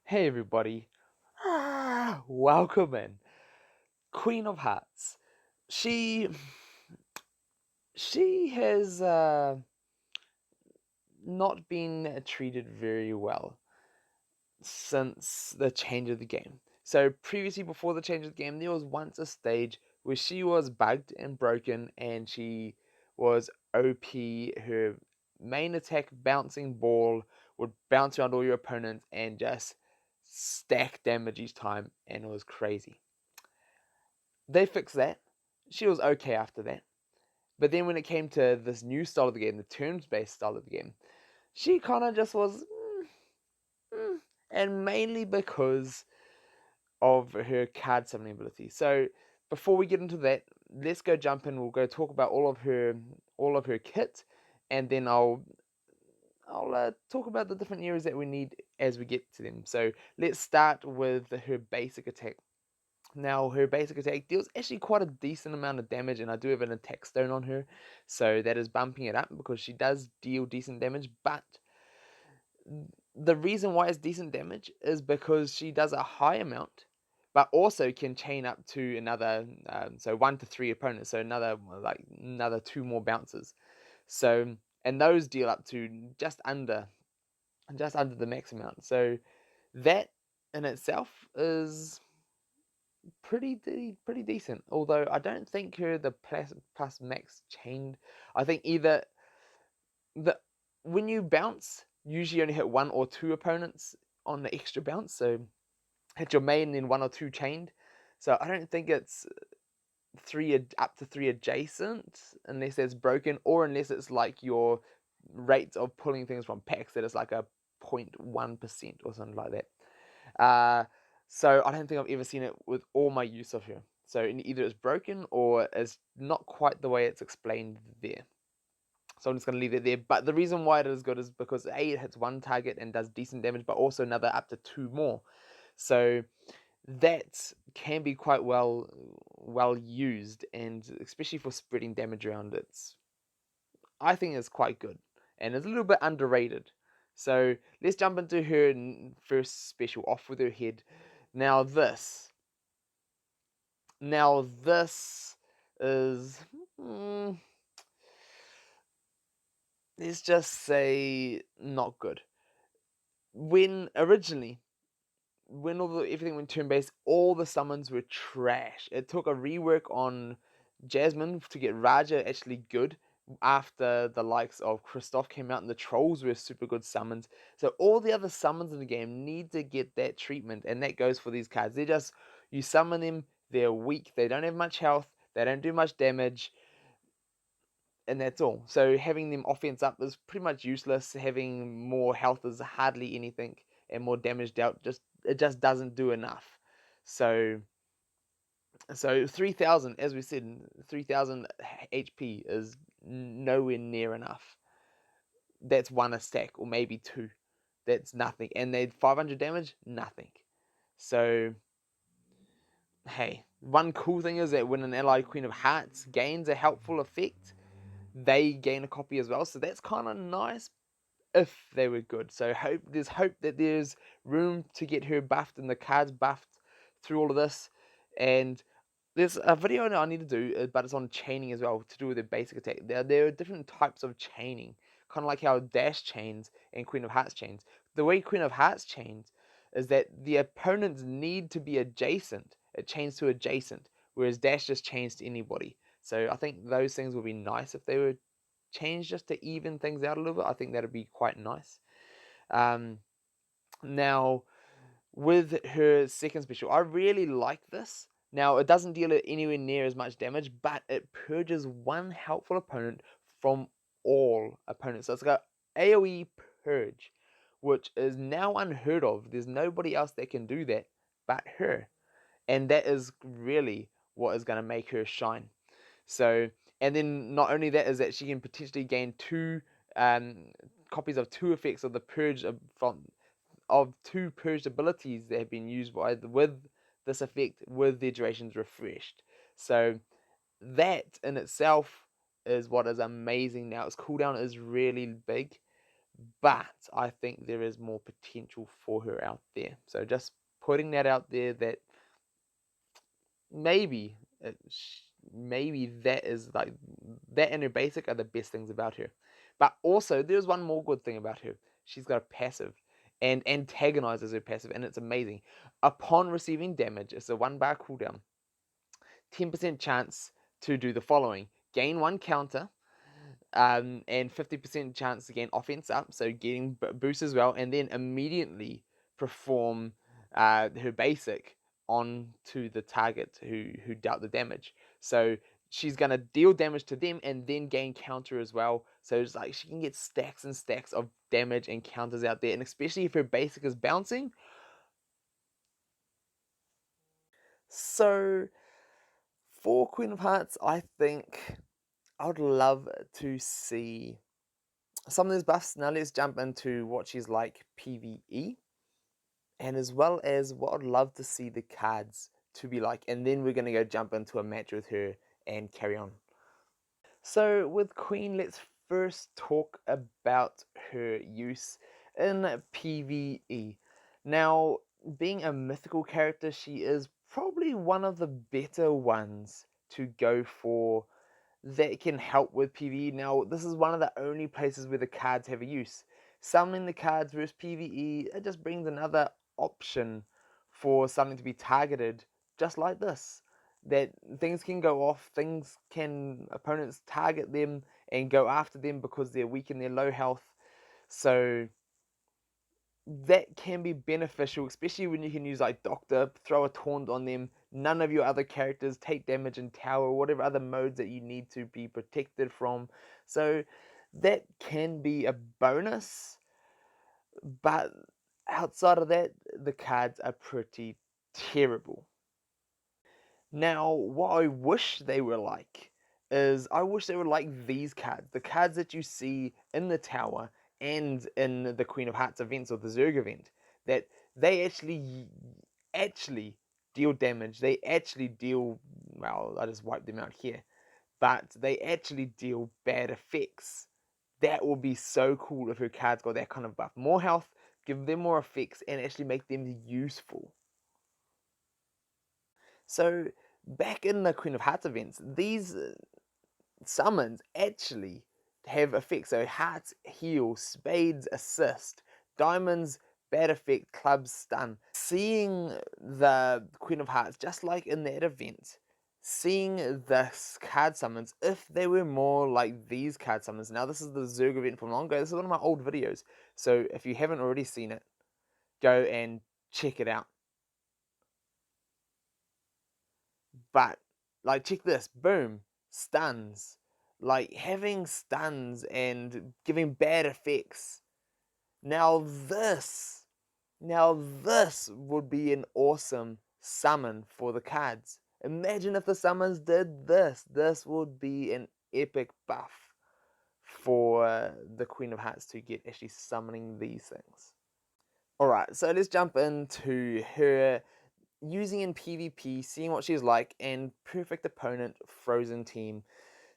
Hey everybody, welcome in. Queen of Hearts. She has not been treated very well since the change of the game. So previously, before the change of the game, there was once a stage where she was bugged and broken, and she was OP. Her main attack, bouncing ball, would bounce around all your opponents and just stack damage each time, and it was crazy. They fixed that. She was okay after that. But then when it came to this new style of the game, the turns-based style of the game, she kind of just was, and mainly because of her card summoning ability. So before we get into that, let's go jump in. We'll go talk about all of her kit, and then I'll talk about the different areas that we need as we get to them. So let's start with her basic attack. Now, her basic attack deals actually quite a decent amount of damage, and I do have an attack stone on her, so that is bumping it up because she does deal decent damage, but the reason why it's decent damage is because she does a high amount, but also can chain up to another, so 1 to 3 opponents, so another 2 more bounces. So, and those deal up to just under the max amount. So that in itself is pretty decent. Although I don't think the plus max chained. I think either the when you bounce, usually only hit 1 or 2 opponents on the extra bounce. So hit your main and 1 or 2 chained. So I don't think it's up to 3 adjacent unless it's broken, or unless it's like your rate of pulling things from packs that is like a 0.1% or something like that. So I don't think I've ever seen it with all my use of her. So either it's broken or it's not quite the way it's explained there. So I'm just going to leave it there. But the reason why it is good is because A, it hits 1 target and does decent damage, but also another up to 2 more. So that can be quite well used, and especially for spreading damage around, I think it's quite good, and it's a little bit underrated. So let's jump into her first special, off with her head. Now this is, let's just say, not good. When everything went turn-based, all the summons were trash. It took a rework on Jasmine to get Raja actually good after the likes of Kristoff came out, and the trolls were super good summons. So all the other summons in the game need to get that treatment, and that goes for these cards. You summon them, they're weak, they don't have much health, they don't do much damage, and that's all. So having them offense up is pretty much useless. Having more health is hardly anything, and more damage dealt it just doesn't do enough. So 3,000, as we said, 3,000 HP is nowhere near enough. That's 1 a stack, or maybe 2. That's nothing. And they 500 damage, nothing. So hey, one cool thing is that when an ally Queen of Hearts gains a helpful effect, they gain a copy as well. So that's kind of nice if they were good. So there's hope that there's room to get her buffed and the cards buffed through all of this. And there's a video I need to do, but it's on chaining as well, to do with the basic attack. There are different types of chaining, kind of like how Dash chains and Queen of Hearts chains. The way Queen of Hearts chains is that the opponents need to be adjacent. It chains to adjacent, whereas Dash just chains to anybody. So I think those things would be nice if they were changed just to even things out a little bit. I think that'd be quite nice. Now, with her second special, I really like this. Now, it doesn't deal anywhere near as much damage, but it purges 1 helpful opponent from all opponents. So it's like a AoE purge, which is now unheard of. There's nobody else that can do that but her. And that is really what is going to make her shine. So, and then not only that, is that she can potentially gain 2 copies of 2 effects of the purge of 2 purged abilities that have been used with this effect with their durations refreshed. So that in itself is what is amazing. Now its cooldown is really big, but I think there is more potential for her out there. So just putting that out there, that maybe maybe that is like that and her basic are the best things about her. But also there's one more good thing about her. She's got a passive and antagonizes her passive, and it's amazing. Upon receiving damage, it's a 1 bar cooldown. 10% chance to do the following: gain 1 counter, and 50% chance to gain offense up, so getting boost as well, and then immediately perform her basic onto the target who dealt the damage. So she's gonna deal damage to them and then gain counter as well. So it's like she can get stacks and stacks of damage and counters out there, and especially if her basic is bouncing. So for Queen of Hearts, I think I would love to see some of these buffs. Now let's jump into what she's like PvE, and as well as what I'd love to see the cards to be like, and then we're gonna go jump into a match with her and carry on. So with Queen, let's first talk about her use in PvE. Now, being a mythical character, she is probably one of the better ones to go for that can help with PvE. Now, this is one of the only places where the cards have a use. Summoning the cards versus PvE, it just brings another option for something to be targeted just like this. That things can go off, opponents target them and go after them because they're weak and they're low health. So that can be beneficial, especially when you can use like Doctor, throw a taunt on them, none of your other characters take damage in tower, whatever other modes that you need to be protected from. So that can be a bonus, but outside of that, the cards are pretty terrible. Now, what I wish they were like is I wish they were like these cards, the cards that you see in the tower and in the Queen of Hearts events or the Zurg event, that they actually deal damage. They actually deal, well, I just wiped them out here, but they actually deal bad effects. That would be so cool if her cards got that kind of buff. More health, give them more effects, and actually make them useful. So back in the Queen of Hearts events, these summons actually have effects. So hearts heal, spades assist, diamonds bad effect, clubs stun. Seeing the Queen of Hearts, just like in that event, seeing the card summons, if they were more like these card summons. Now this is the Zurg event from long ago. This is one of my old videos. So if you haven't already seen it, go and check it out. But like, check this, boom, stuns. Like having stuns and giving bad effects. Now this, now this would be an awesome summon for the cards. Imagine if the summons did this. This would be an epic buff for the Queen of Hearts to get actually summoning these things. Alright, so let's jump into her using in PvP, seeing what she's like, and perfect opponent, frozen team.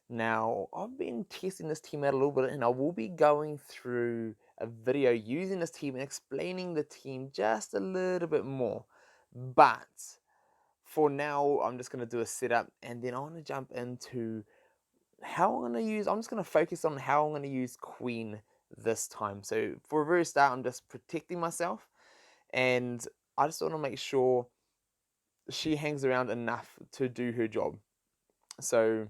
Now, I've been testing this team out a little bit, and I will be going through a video using this team and explaining the team just a little bit more. But for now, I'm just going to do a setup, and then I want to jump into how I'm going to use, I'm just going to focus on how I'm going to use Queen this time. So for a very start, I'm just protecting myself, and I just want to make sure she hangs around enough to do her job. So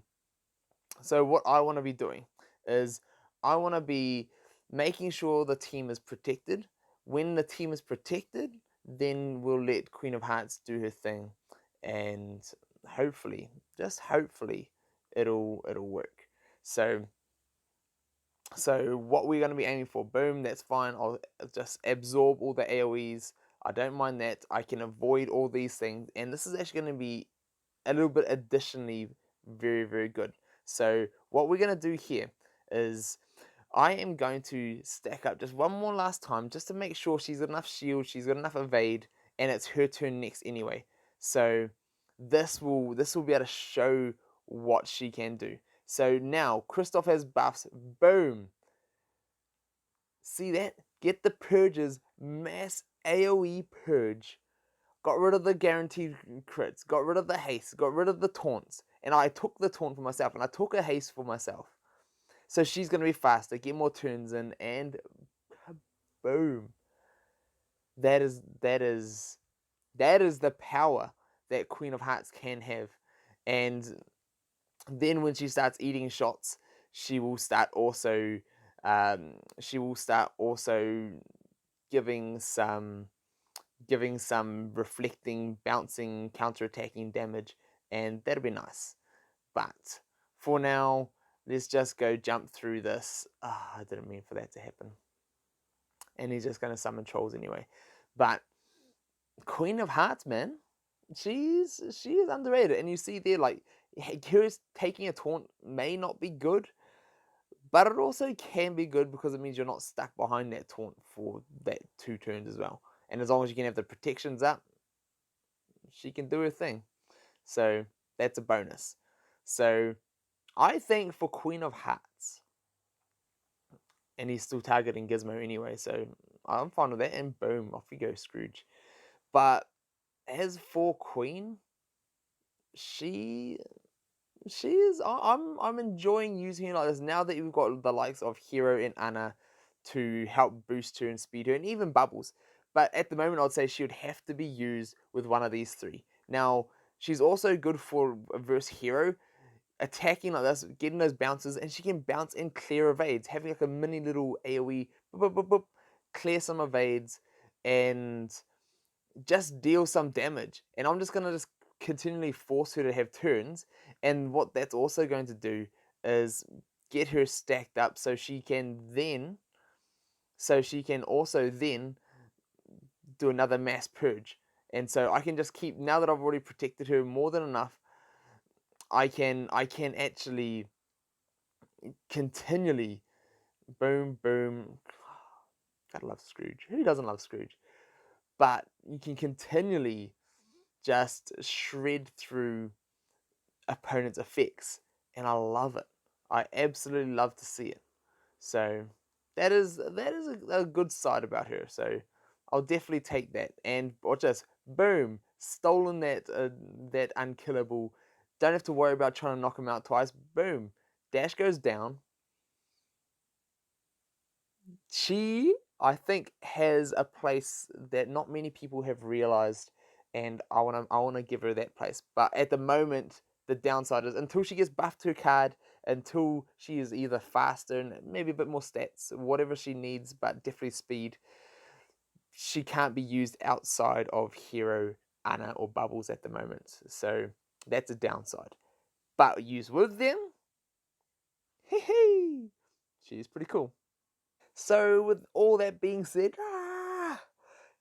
what I want to be doing is I want to be making sure the team is protected. When the team is protected, then we'll let Queen of Hearts do her thing, and hopefully, just hopefully, it'll work. So what we're going to be aiming for, boom, that's fine. I'll just absorb all the AoEs. I don't mind that. I can avoid all these things, and this is actually going to be a little bit additionally very, very good. So what we're going to do here is I am going to stack up just one more last time just to make sure she's got enough shield, she's got enough evade, and it's her turn next anyway. So this will be able to show what she can do. So now Kristoff has buffs, boom. See that? Get the purges, mass AoE purge. Got rid of the guaranteed crits, got rid of the haste, got rid of the taunts. And I took the taunt for myself, and I took a haste for myself. So she's going to be faster, get more turns in, and boom. That is the power that Queen of Hearts can have. And then when she starts eating shots, she will start also giving some reflecting, bouncing, counter-attacking damage, and that'll be nice. But for now, let's just go jump through this. I didn't mean for that to happen. And he's just going to summon trolls anyway. But Queen of Hearts, man, she is underrated. And you see there, like, Kira's taking a taunt may not be good, but it also can be good because it means you're not stuck behind that taunt for that 2 turns as well. And as long as you can have the protections up, she can do her thing. So that's a bonus. So I think for Queen of Hearts, and he's still targeting Gizmo anyway, so I'm fine with that. And boom, off you go, Scrooge. But as for Queen, she is. I'm enjoying using her like this now that you've got the likes of Hero and Anna to help boost her and speed her, and even Bubbles. But at the moment, I'd say she would have to be used with one of these 3. Now, she's also good for versus Hero, attacking like this, getting those bounces, and she can bounce and clear evades, having like a mini little AoE, boop, boop, boop, boop, clear some evades, and just deal some damage. And I'm just gonna continually force her to have turns, and what that's also going to do is get her stacked up so she can also then do another mass purge. And so I can just keep, now that I've already protected her more than enough, I can actually continually boom boom. Gotta love Scrooge. Who doesn't love Scrooge? But you can continually just shred through opponents' effects, and I love it. I absolutely love to see it. So that is a good side about her. So I'll definitely take that. And watch this, boom, stolen that unkillable. Don't have to worry about trying to knock him out twice. Boom, dash goes down. She, I think, has a place that not many people have realized, and I wanna give her that place. But at the moment, the downside is until she gets buffed to her card, until she is either faster and maybe a bit more stats, whatever she needs, but definitely speed, she can't be used outside of Hero, Anna, or Bubbles at the moment. So that's a downside. But used with them, hee, she's pretty cool. So with all that being said,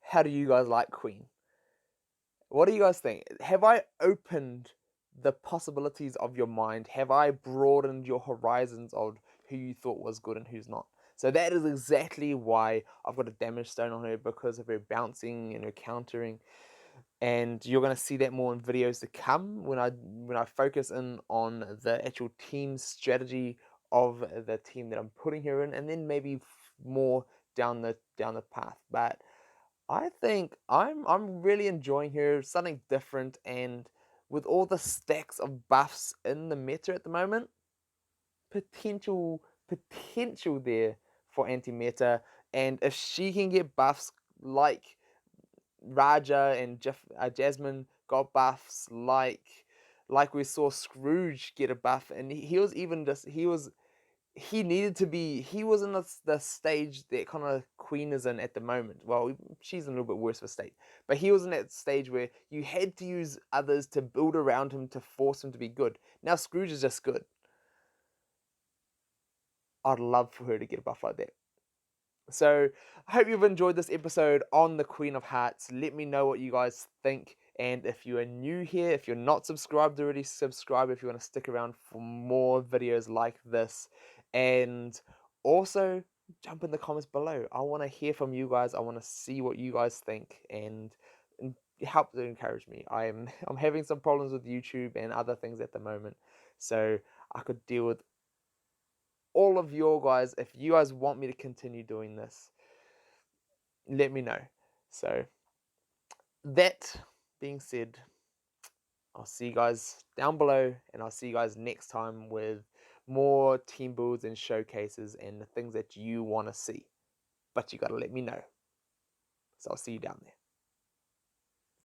how do you guys like Queen? What do you guys think? Have I opened the possibilities of your mind? Have I broadened your horizons of who you thought was good and who's not? So that is exactly why I've got a damage stone on her, because of her bouncing and her countering. And you're going to see that more in videos to come when I focus in on the actual team strategy of the team that I'm putting her in, and then maybe more down the path. But I think I'm really enjoying her, something different, and with all the stacks of buffs in the meta at the moment, potential there for anti-meta. And if she can get buffs like Raja and Jasmine got buffs, like we saw Scrooge get a buff, and he was even just he needed to be, he was in the stage that kind of Queen is in at the moment. Well, she's in a little bit worse of a state, but he was in that stage where you had to use others to build around him to force him to be good. Now Scrooge is just good. I'd love for her to get a buff like that. So I hope you've enjoyed this episode on the Queen of Hearts. Let me know what you guys think. And if you are new here, if you're not subscribed already, subscribe if you want to stick around for more videos like this. And also jump in the comments below. I want to hear from you guys. I want to see what you guys think, and help to encourage me. I'm having some problems with YouTube and other things at the moment. So I could deal with all of your guys, if you guys want me to continue doing this, let me know. So that being said, I'll see you guys down below, and I'll see you guys next time with more team builds and showcases and the things that you want to see. But you got to let me know. So I'll see you down there.